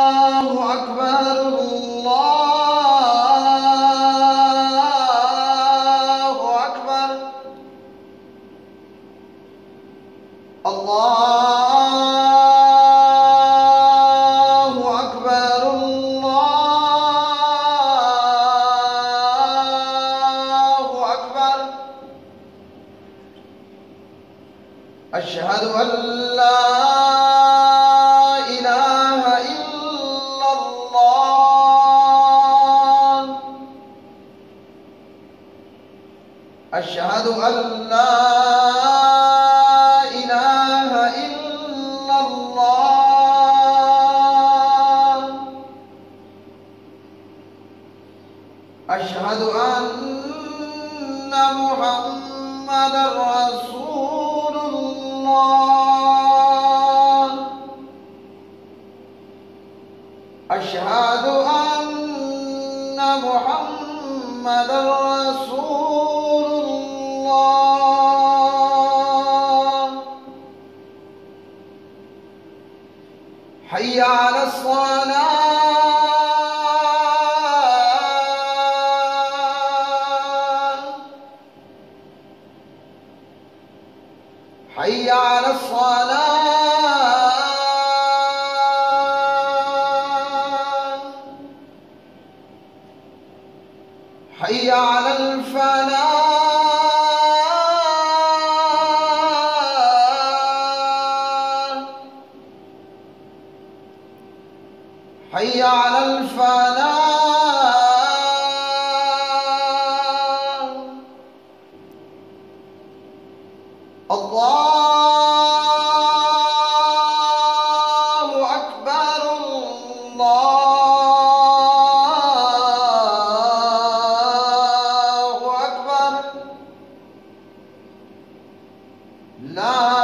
الله أكبر الله أكبر الله أكبر الله أكبر أشهد أن لا إله إلا الله أشهد أن لا إله إلا الله أشهد أن محمدًا رسول الله أشهد أن محمدًا رسول الله حي على الصلاة حي على الصلاة حي على الفلاح حي على الفلاح الله أكبر الله أكبر لا